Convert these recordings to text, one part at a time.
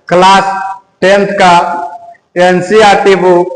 Class 10th का NCERT book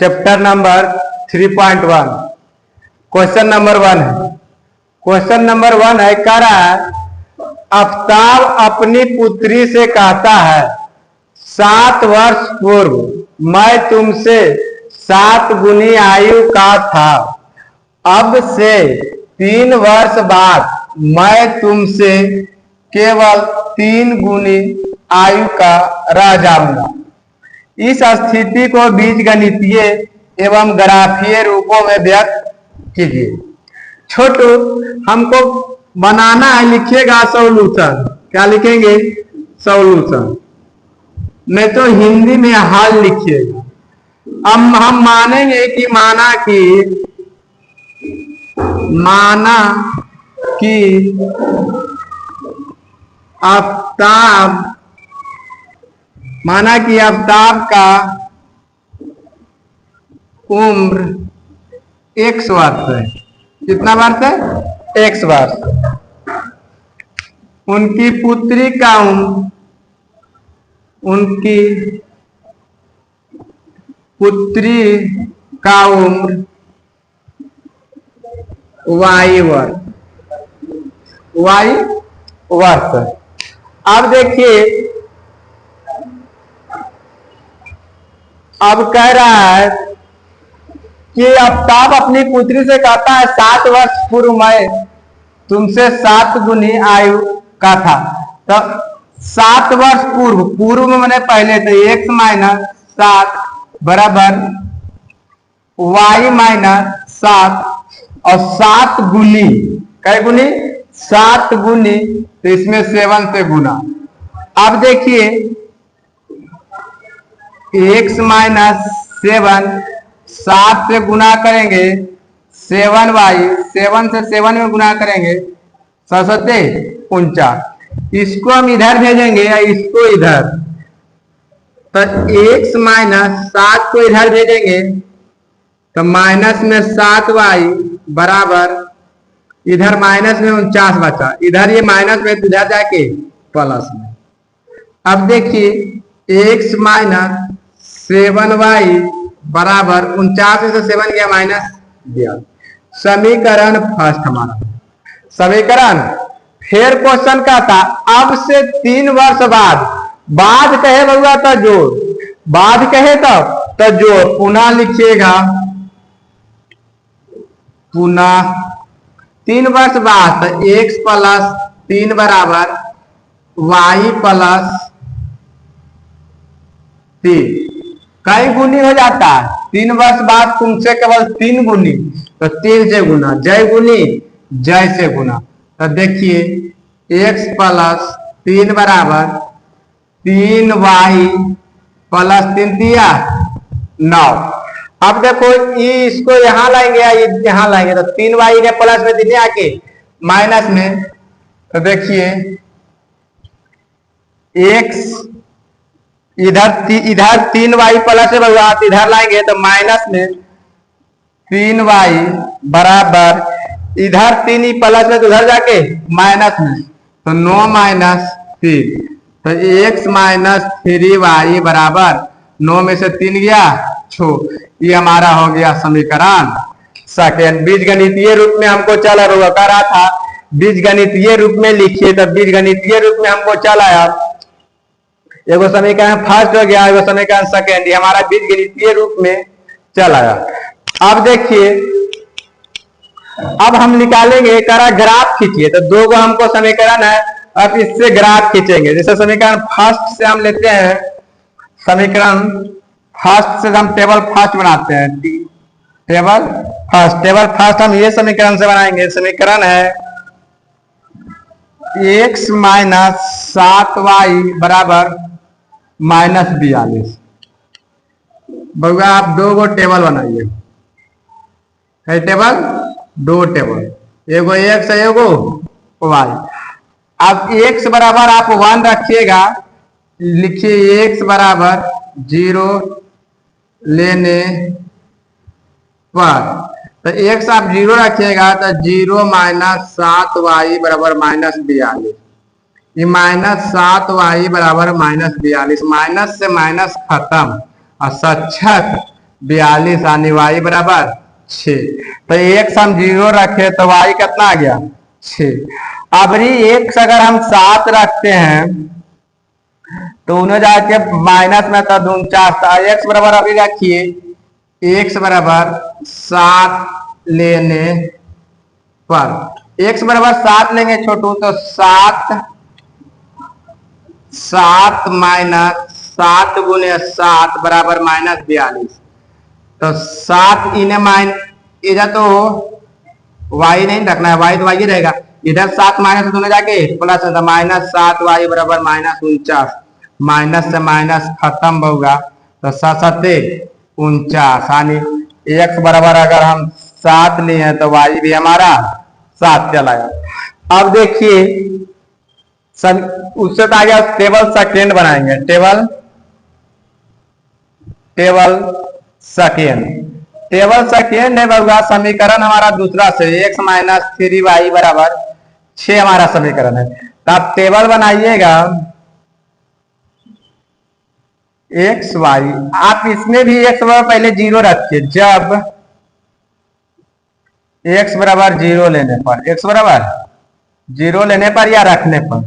chapter number 3.1 question number 1 है। Question number 1 है, कह रहा है आफ्ताब अपनी पुत्री से कहता है 7 वर्ष पूर्व मैं तुमसे 7 गुनी आयु का था, अब से 3 वर्ष बाद मैं तुमसे केवल 3 गुनी आयु का रह जाऊंगा। इस स्थिति को बीजगणितीय एवं ग्राफीय रूपों में व्यक्त कीजिए। छोटू हमको बनाना है, लिखिएगा सॉल्यूशन। क्या लिखेंगे? सॉल्यूशन, नहीं तो हिंदी में हल लिखिएगा। अब हम मानेंगे कि माना कि आफ्ताब का उम्र x वर्ष है। कितना वर्ष है? x वर्ष। उनकी पुत्री का उम्र y वर्ष है। अब देखिए, अब कह रहा है कि आफ्ताब अपनी पुत्री से कहता है 7 वर्ष पूर्व मैं तुमसे 7 गुनी आयु का था। तो 7 वर्ष पूर्व में मैंने पहले थे x माइनस 7 बराबर y माइनस 7 और 7 गुनी, कै गुनी? 7 गुनी, तो इसमें 7 से गुना। अब देखिए x माइनस 7 7 से गुना करेंगे 7y, 7 से 7 में गुना करेंगे 7×49। इसको हम इधर भेजेंगे या इसको इधर, तो x माइनस 7 को इधर भेजेंगे तो माइनस में 7y बराबर, इधर माइनस में 49 बचा, इधर ये माइनस में इधर जाके प्लस में। अब देखिए x माइनस 7y बराबर 49 में से 7 गया माइनस दिया। समीकरण फर्स्ट हमारा समीकरण। फिर क्वेश्चन का था अब से 3 वर्ष बाद कहे बउआ तो जोड़, बाद कहे तो जोड़। पुनः लिखिएगा, पुनः 3 वर्ष बाद तो x प्लस 3 बराबर y प्लस 3। कई गुनी हो जाता है? 3 वर्ष बाद तुमसे केवल 3 गुनी, तो 3 से गुना, जय गुनी जय से गुना। तो देखिए x प्लस 3 बराबर 3y प्लस 3 दिया 9। अब देखो इसको यहां लाएंगे या यहां लाएंगे, तो 3y ने प्लस में दिने आके माइनस में, तो देखिए x इधर 3y प्लस है, इधर लाएंगे तो माइनस में 3y बराबर इधर 3 ही प्लस में, तो उधर जाके माइनस में, तो 9 माइनस 3, तो x माइनस 3y बराबर 9 में से 3 गया 6। ये हमारा हो गया समीकरण सेकेंड। बीजगणितीय रूप में हमको चल रहा था, बीजगणितीय रूप में लिखिए, तो बीजगणितीय रूप में हमको चल आया। एगो समीकरण फर्स्ट हो गया, एगो समीकरण सेकेंड, ये हमारा बीजगणितीय रूप में चल आया। अब देखिए, अब हम निकालेंगे, करा ग्राफ खींचिए। तो 2 हमको समीकरण है, अब इससे ग्राफ खींचेंगे। जैसे समीकरण फर्स्ट से हम लेते हैं, समीकरण फर्स्ट से हम टेबल फर्स्ट बनाते हैं, टेबल फर्स्ट हम ये समीकरण से बनाएंगे। समीकरण है x माइनस 7y बराबर माइनस 42। भैया आप 2 गो टेबल बनाइए, टेबल 2 टेबल, एगो x है एगो y। अब x बराबर आप 1 रखिएगा, लिखिए x बराबर 0 लेने पर, तो x आप 0 रखिएगा तो 0 माइनस 7y बराबर माइनस 42। ये -7y बराबर -42, माइनस से माइनस खत्म और 42 यानी y बराबर 6। तो x हम 0 रखे तो y कितना आ गया 6। अब x अगर हम 7 रखते हैं तो उन्हें जाके माइनस में तो 49, x बराबर अभी रखिए x बराबर 7 लेने पर, x बराबर 7 लेंगे छोटू तो 7 माइनस 7 गुने 7 बराबर -42। तो 7 इन्हें इधर तो y नहीं रखना है, y तो y रहेगा, इधर 7 माइनस दोनों जाके प्लस है तो -7y बराबर -49, माइनस से माइनस खत्म होगा तो 7 49 यानी x बराबर अगर हम 7 लिए हैं तो y भी हमारा 7 चलाया। अब देखिए उससे तो आगे टेबल सेकेंड बनाएंगे, टेबल सेकेंड है होगा समीकरण हमारा दूसरा से x - 3y बराबर 6 हमारा समीकरण है। तो आप टेबल बनाइएगा x y, आप इसमें भी x बराबर पहले 0 रखिए, जब x बराबर 0 लेने पर, x बराबर 0 लेने पर या रखने पर,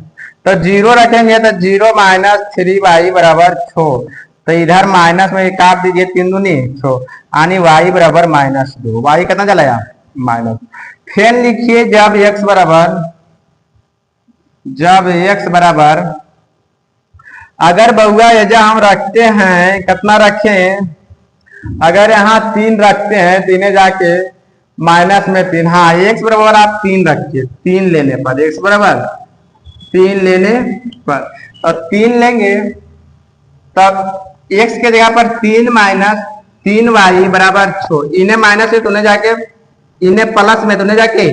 तो 0 रखेंगे तो 0 - 3y बराबर 6, तो इधर माइनस में काट दीजिए 3 दूनी 6 यानी y बराबर -2, y कितना चलाया माइनस। फिर लिखिए जब x बराबर अगर बहुआ एजा हम रखते हैं कितना रखें, अगर यहाँ 3 रखते हैं तो इन्हें जाके माइनस में 3, हाँ x बराबर आप 3 रखिए, 3 लेने पर x बराबर 3 लेने पर, और 3 लेंगे तब x के जगह पर 3 - 3y बराबर 6, इन्हें माइनस में तो उन्हें जाके, इन्हें प्लस में तो उन्हें जाके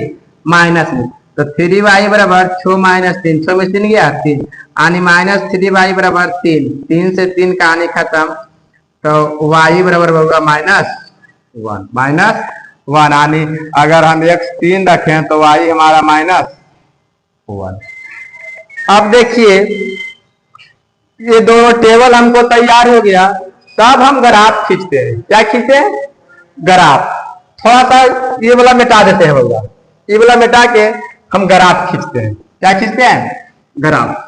माइनस में, तो 3y बराबर 6 - 3, 6 में 3 गया 3 यानी -3y बराबर 3, 3 से 3 कहानी खत्म, तो y बराबर होगा -1 यानी अगर हम x 3 रखें तो y हमारा -1। अब देखिए ये दोनों टेबल हमको तैयार हो गया, तब हम ग्राफ खींचते हैं। क्या खींचते हैं? ग्राफ। थोड़ा सा ये वाला मिटा देते हैं होगा, ये वाला मिटा के हम ग्राफ खींचते हैं। क्या खींचते हैं? ग्राफ।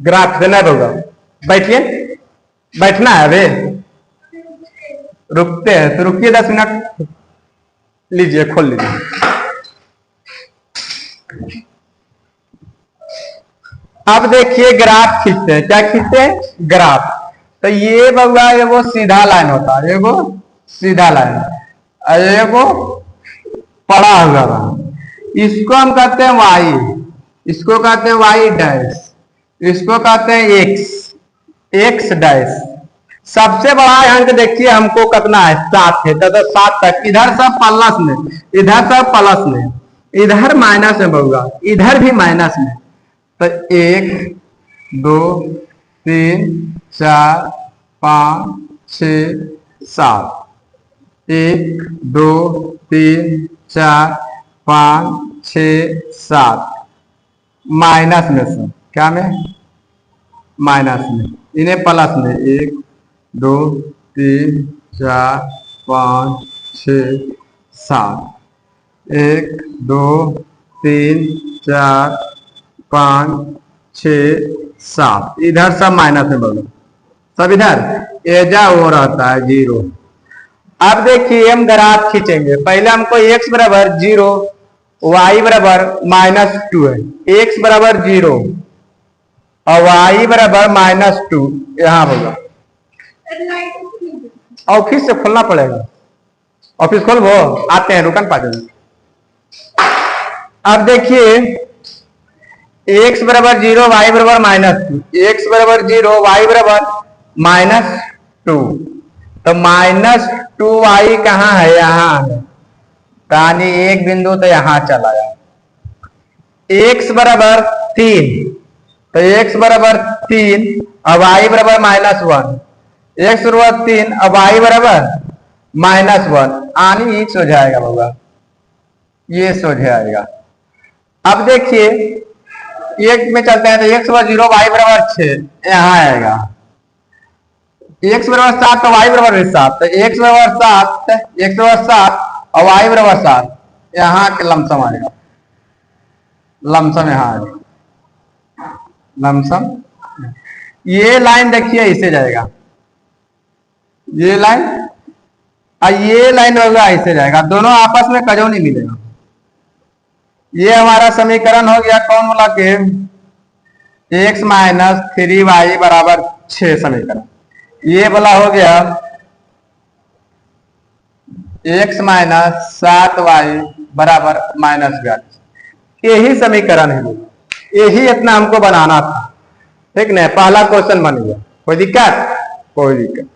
ग्राफ देना होगा, बैठिए, बैठना है अभी, रुकते हैं तो रुकिए 10 मिनट, लीजिए खोल लीजिए। अब देखिए ग्राफ खींचते हैं। क्या खींचते हैं? ग्राफ। तो ये बउआ एगो सीधा लाइन होता है, एगो सीधा लाइन, एगो पड़ा हुआ रहा, इसको हम कहते हैं वाई, इसको कहते हैं वाई डैश, इसको कहते हैं एक्स डैश। सबसे बड़ा अंक देखिए हमको कितना है? 7 है, तो 7 तक, इधर सब प्लस में, इधर सब प्लस में, इधर माइनस में बउआ, इधर भी माइनस में, तो 1 2 3 4 5 6 7, 1 2 3 4 5 6 7, माइनस में से, क्या में? माइनस में, इन्हें प्लस में, 1 2 3 4 5 6 7, 1 2 3 4 5 6 7, इधर सब माइनस में बोलो, सब इधर एजा हो रहता है 0। अब देखिए हम ग्राफ खींचेंगे। पहले हमको x बराबर 0, y बराबर -2 है, x बराबर 0 और y बराबर -2 यहाँ होगा। ऑफिस से खोलना पड़ेगा, ऑफिस खोल वो आते हैं, रुकन पाते हैं। अब देखिए x बराबर 0, y बराबर -2, x बराबर 0, y बराबर -2, तो -2y कहाँ है? यहाँ है, यानी एक बिंदु तो यहाँ चला गया, x बराबर 3, तो x बराबर 3 और y बराबर -1, x बराबर 3 और y बराबर -1, आनी ही सो जाएगा बाबा, ये सो जाएगा। अब देखिए एक में चलते हैं, तो x बराबर 0, y बराबर 6 यहाँ आएगा, x बराबर 7 तो y बराबर 7, तो x बराबर 7 और y बराबर 7, यहाँ के लमसम आएगा, लमसम यहाँ आएगा, लमसम ये लाइन देखिए ऐसे जाएगा, ये लाइन और ये लाइन होगा ऐसे जाएगा, दोनों आपस में कजो नहीं मिलेगा। ये हमारा समीकरण हो गया कौन वाला के, x - 3y बराबर 6 समीकरण। ये वाला हो गया x - 7y बराबर -42, यही समीकरण है, यही इतना हमको बनाना था, ठीक ना। पहला क्वेश्चन बन गया, कोई दिक्कत? कोई दिक्कत।